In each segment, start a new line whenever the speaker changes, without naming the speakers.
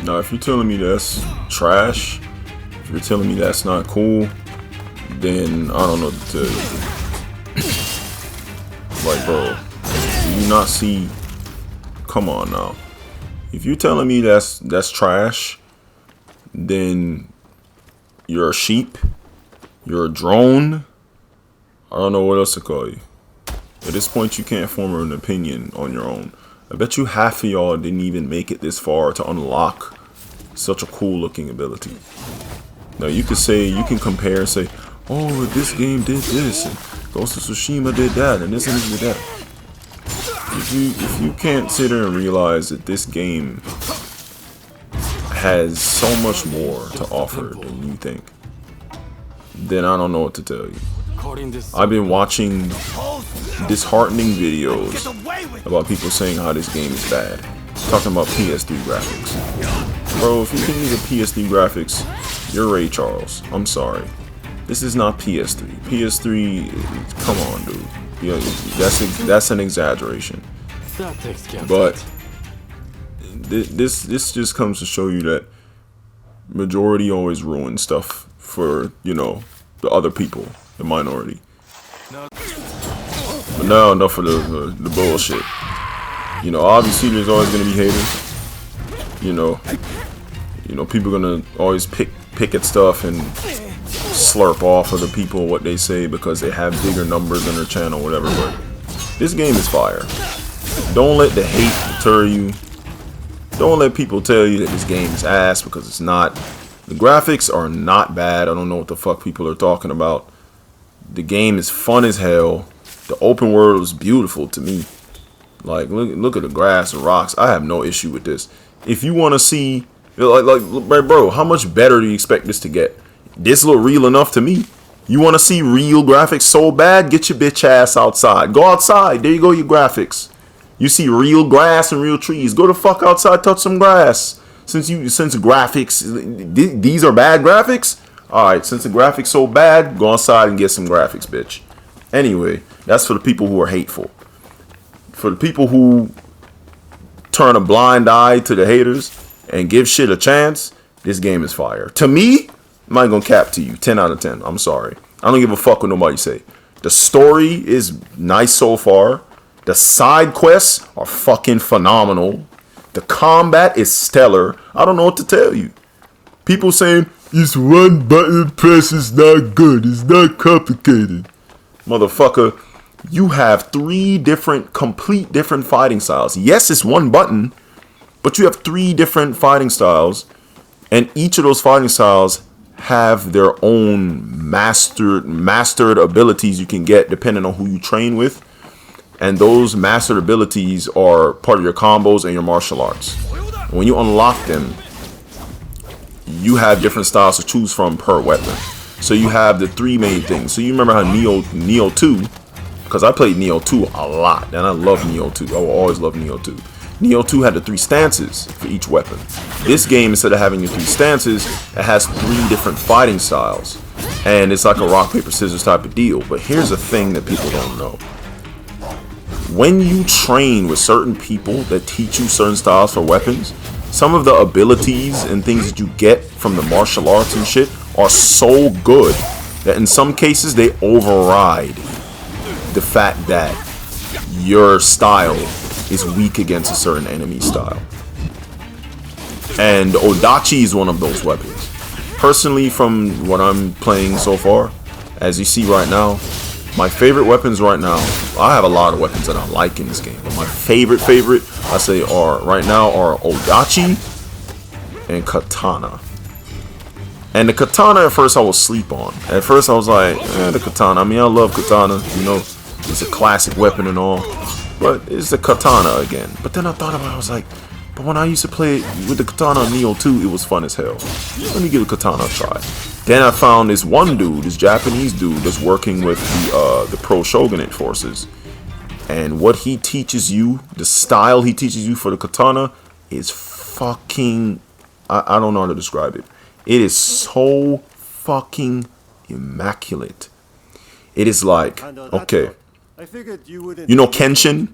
Now, if you're telling me that's trash, if you're telling me that's not cool, then I don't know what to tell you. Like, bro, do you not see? Come on now. If you're telling me that's trash, then you're a sheep, you're a drone. I don't know what else to call you. At this point, you can't form an opinion on your own. I bet you half of y'all didn't even make it this far to unlock such a cool looking ability. Now you could say, you can compare and say, oh, this game did this, and Ghost of Tsushima did that, and this and this did that. If you can't sit there and realize that this game has so much more to offer than you think, then I don't know what to tell you. I've been watching disheartening videos about people saying how this game is bad, talking about PS3 graphics. Bro, if you think these are PS3 graphics, you're Ray Charles. I'm sorry. This is not PS3. PS3, come on, dude. You know, that's an exaggeration. But this just comes to show you that majority always ruins stuff for, you know, the other people, the minority. But now enough of the bullshit. You know, obviously there's always gonna be haters. You know, people are gonna always pick at stuff and slurp off of the people what they say because they have bigger numbers on their channel, whatever. But this game is fire. Don't let the hate deter you. Don't let people tell you that this game is ass, because it's not. The graphics are not bad. I don't know what the fuck people are talking about. The game is fun as hell. The open world is beautiful to me. Like, look at the grass and rocks. I have no issue with this. If you want to see, like, bro, how much better do you expect this to get? This look real enough to me. You want to see real graphics so bad? Get your bitch ass outside. Go outside. There you go, your graphics. You see real grass and real trees. Go the fuck outside, touch some grass. Since graphics, these are bad graphics? Alright, since the graphics so bad, go outside and get some graphics, bitch. Anyway, that's for the people who are hateful. For the people who turn a blind eye to the haters and give shit a chance, this game is fire. To me, I'm not gonna cap to you. 10 out of 10. I'm sorry. I don't give a fuck what nobody say. The story is nice so far. The side quests are fucking phenomenal. The combat is stellar. I don't know what to tell you. People saying, it's one button press, is not good. It's not complicated. Motherfucker, you have 3 complete different fighting styles. Yes, it's one button, but you have 3 different fighting styles. And each of those fighting styles have their own mastered abilities you can get depending on who you train with. And those mastered abilities are part of your combos and your martial arts. When you unlock them, you have different styles to choose from per weapon. So you have the 3 main things. So you remember how Nioh 2, because I played Nioh 2 a lot, and I love Nioh 2. I will always love Nioh 2. Nioh 2 had the 3 stances for each weapon. This game, instead of having the 3 stances, it has 3 different fighting styles. And it's like a rock, paper, scissors type of deal. But here's the thing that people don't know. When you train with certain people that teach you certain styles for weapons, some of the abilities and things that you get from the martial arts and shit are so good that in some cases they override the fact that your style is weak against a certain enemy style. And Odachi is one of those weapons. Personally, from what I'm playing so far, as you see right now, my favorite weapons right now, I have a lot of weapons that I like in this game, but my favorite I say right now are Odachi and Katana. And the Katana at first I will sleep on. At first I was like, the Katana, I mean, I love Katana, you know, it's a classic weapon and all, but it's the Katana again. But then I thought about it, I was like, but when I used to play with the Katana on Nioh 2, it was fun as hell. Let me give the Katana a try. Then I found this one dude, this Japanese dude that's working with the pro shogunate forces. And what he teaches you, the style he teaches you for the katana is fucking, I don't know how to describe it. It is so fucking immaculate. It is like, okay, you know Kenshin,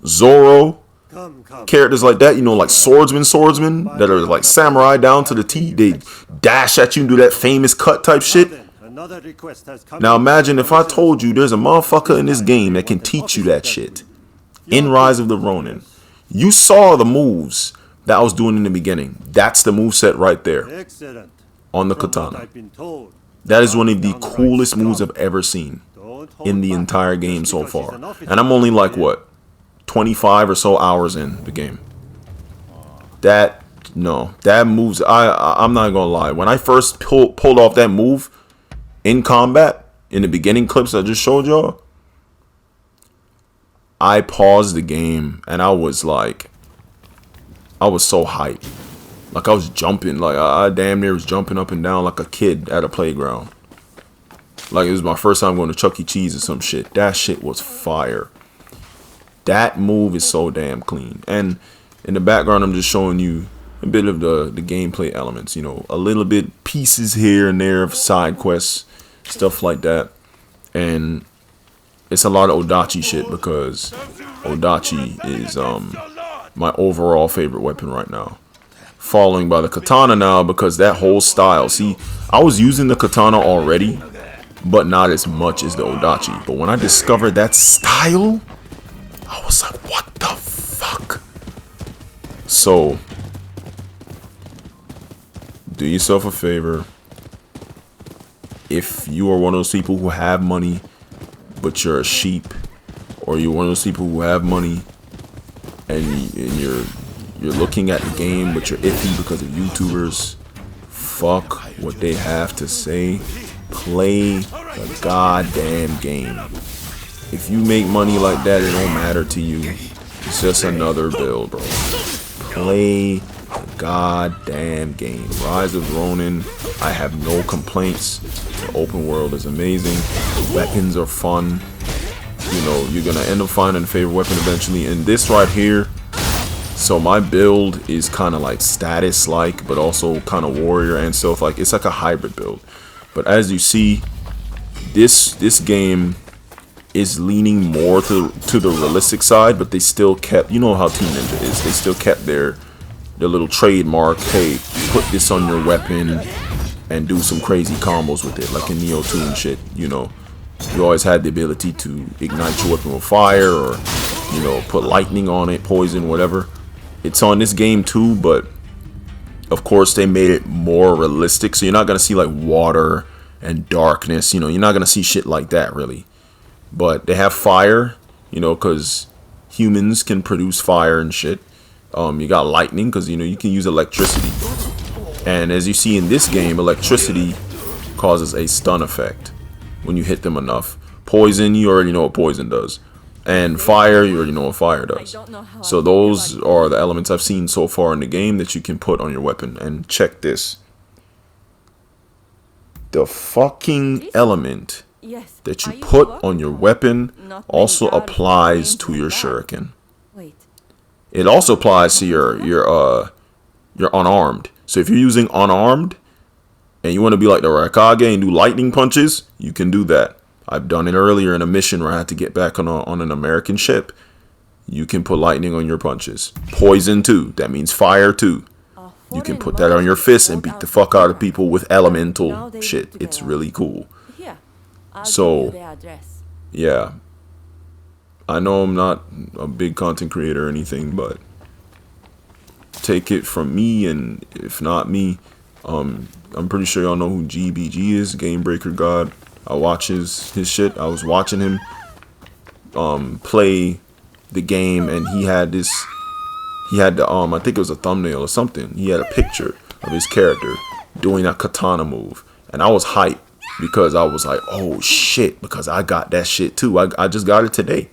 Zoro, characters like that, you know, like swordsmen that are like samurai down to the T. They dash at you and do that famous cut type shit. Now imagine if I told you there's a motherfucker in this game that can teach you that shit. In Rise of the Ronin, you saw the moves that I was doing in the beginning. That's the moveset right there on the katana. That is one of the coolest moves I've ever seen in the entire game so far. And I'm only like, what, 25 or so hours in the game. That moves, I'm not gonna lie. When I first pulled off that move in combat, in the beginning clips I just showed y'all, I paused the game and I was like, I was so hyped. Like I was jumping, like I damn near was jumping up and down like a kid at a playground. Like it was my first time going to Chuck E. Cheese or some shit. That shit was fire. That move is so damn clean. And in the background, I'm just showing you a bit of the gameplay elements. You know, a little bit pieces here and there of side quests, stuff like that. And it's a lot of Odachi shit because Odachi is my overall favorite weapon right now. Following by the katana now because that whole style. See, I was using the katana already, but not as much as the Odachi. But when I discovered that style, I was like, what the fuck? So, do yourself a favor. If you are one of those people who have money, but you're a sheep, or you're one of those people who have money, and you're looking at the game, but you're iffy because of YouTubers, fuck what they have to say. Play the goddamn game. If you make money like that, it don't matter to you. It's just another build, bro. Play the goddamn game. Rise of Ronin, I have no complaints. The open world is amazing. The weapons are fun. You know, you're gonna end up finding a favorite weapon eventually. And this right here, so my build is kind of like status like, but also kind of warrior and stuff. Like it's like a hybrid build. But as you see, this game is leaning more to the realistic side, but they still kept, you know how Team Ninja is, they still kept their little trademark, hey, put this on your weapon and do some crazy combos with it, like in Nioh 2 and shit. You know, you always had the ability to ignite your weapon with fire, or, you know, put lightning on it, poison, whatever. It's on this game too, but of course they made it more realistic, so you're not gonna see like water and darkness, you know, you're not gonna see shit like that really. But they have fire, you know, because humans can produce fire and shit. You got lightning because, you know, you can use electricity. And as you see in this game, electricity causes a stun effect when you hit them enough. Poison, you already know what poison does. And fire, you already know what fire does. So those are the elements I've seen so far in the game that you can put on your weapon. And check this. The fucking element that you put on your weapon also applies to your shuriken. It also applies to your unarmed. So if you're using unarmed and you want to be like the Raikage and do lightning punches, you can do that. I've done it earlier in a mission where I had to get back on an American ship. You can put lightning on your punches. Poison too. That means fire too. You can put that on your fists and beat the fuck out of people with elemental shit. It's really cool. So, yeah. I know I'm not a big content creator or anything, but take it from me, and if not me, I'm pretty sure y'all know who GBG is, Game Breaker God. I watch his shit. I was watching him play the game, and he had the I think it was a thumbnail or something. He had a picture of his character doing a katana move, and I was hyped because I was like, oh shit, because I got that shit too. I just got it today,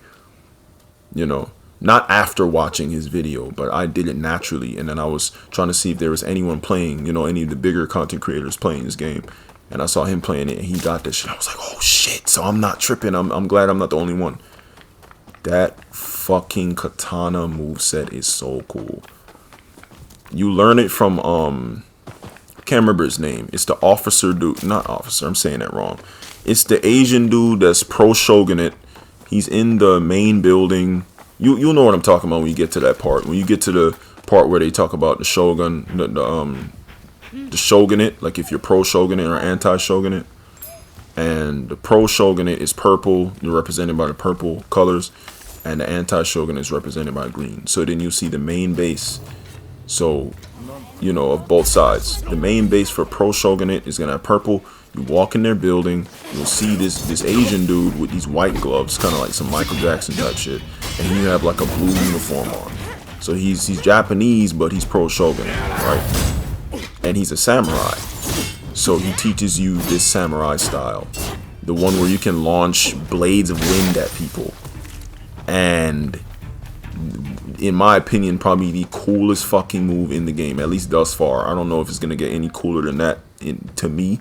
you know, not after watching his video, but I did it naturally. And then I was trying to see if there was anyone playing, you know, any of the bigger content creators playing this game, and I saw him playing it and he got this shit. I was like, oh shit, so I'm not tripping. I'm glad I'm not the only one. That fucking katana moveset is so cool. You learn it from can't remember his name. It's the officer dude, not officer. I'm saying that wrong. It's the Asian dude that's pro shogunate. He's in the main building. You'll know what I'm talking about when you get to that part. When you get to the part where they talk about the shogun, the shogunate, like if you're pro shogunate or anti shogunate. And the pro shogunate is purple. You're represented by the purple colors, and the anti shogunate is represented by green. So then you see the main base. So, you know, of both sides. The main base for pro shogunate is gonna have purple. You walk in their building, you'll see this Asian dude with these white gloves, kind of like some Michael Jackson type shit, and he have like a blue uniform on. So he's Japanese, but he's pro shogunate, right? And he's a samurai. So he teaches you this samurai style, the one where you can launch blades of wind at people, and in my opinion, probably the coolest fucking move in the game, at least thus far. I don't know if it's gonna get any cooler than that to me,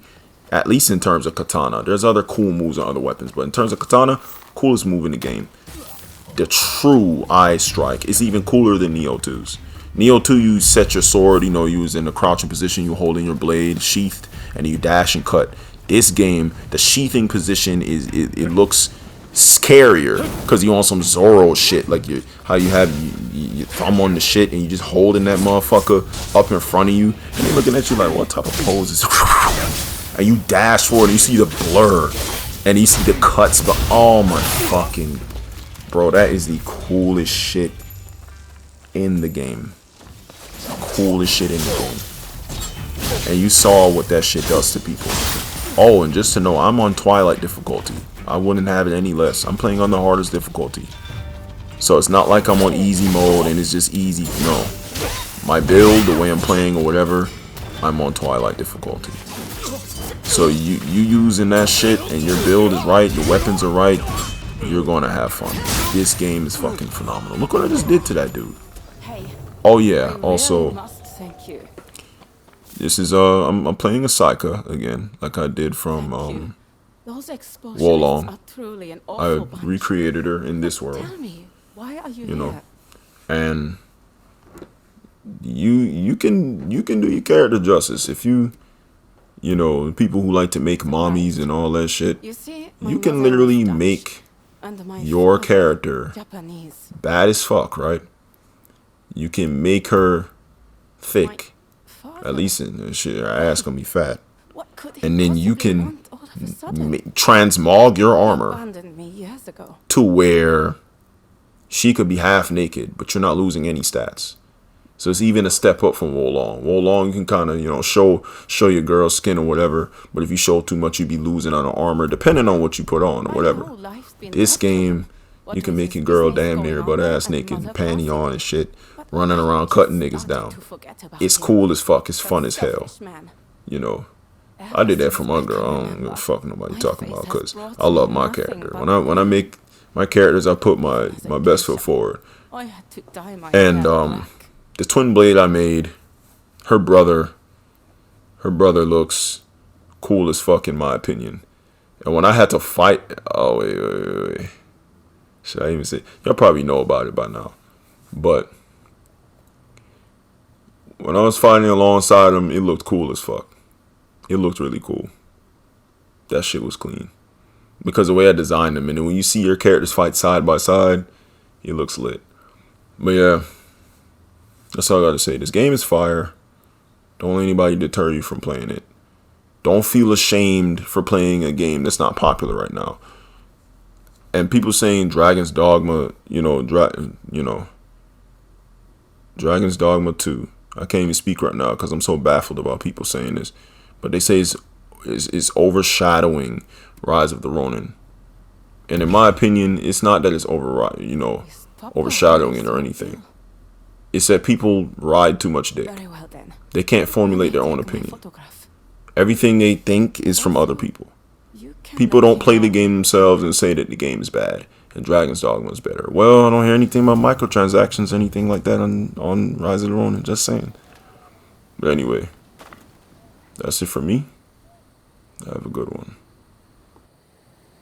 at least in terms of katana. There's other cool moves on other weapons, but in terms of katana, coolest move in the game. The true eye strike is even cooler than Nioh 2's. Nioh 2, you set your sword, you know, you was in a crouching position, you holding your blade sheathed, and you dash and cut. This game, the sheathing position it looks scarier because you on some Zoro shit, like how you have your thumb on the shit and you just holding that motherfucker up in front of you, and they looking at you like, what type of pose is and you dash forward and you see the blur and you see the cuts, but oh my fucking bro, that is the coolest shit in the game. Coolest shit in the game. And you saw what that shit does to people. Oh, and just to know, I'm on Twilight difficulty. I wouldn't have it any less. I'm playing on the hardest difficulty. So it's not like I'm on easy mode and it's just easy. No. My build, the way I'm playing or whatever, I'm on Twilight difficulty. So you using that shit and your build is right, your weapons are right, you're gonna have fun. This game is fucking phenomenal. Look what I just did to that dude. Oh yeah, also this is I'm playing a Saika again, like I did from Wolong. I recreated her in this world. You know. And you can do your character justice if you know, people who like to make mommies and all that shit. You can literally make your character bad as fuck, right? You can make her thick, at least in shit. Her ass gonna be fat, and then you can transmog your armor to where she could be half naked, but you're not losing any stats. So it's even a step up from Wolong. Wolong, you can kind of, you know, show your girl's skin or whatever, but if you show too much, you'd be losing on the armor, depending on what you put on or whatever. This game, you can make your girl damn near butt ass naked, panty on and shit, running around cutting niggas down. It's cool as fuck. It's fun as hell. You know, I did that for my girl. I don't give a fuck nobody talking about, because I love my character. When I make my characters, I put my best foot forward. And the twin blade I made, her brother looks cool as fuck in my opinion. And when I had to fight, oh wait. Should I even say? Y'all probably know about it by now. But when I was fighting alongside him, it looked cool as fuck. It looked really cool. That shit was clean. Because the way I designed them, and then when you see your characters fight side by side, it looks lit. But yeah, that's all I gotta say. This game is fire. Don't let anybody deter you from playing it. Don't feel ashamed for playing a game that's not popular right now. And people saying Dragon's Dogma, Dragon's Dogma 2. I can't even speak right now because I'm so baffled about people saying this. But they say it's overshadowing Rise of the Ronin. And in my opinion, it's not that it's overshadowing it or anything. It's that people ride too much dick. They can't formulate their own opinion. Everything they think is from other people. People don't play the game themselves and say that the game is bad and Dragon's Dogma is better. Well, I don't hear anything about microtransactions, anything like that on Rise of the Ronin. Just saying. But anyway, that's it for me. Have a good one.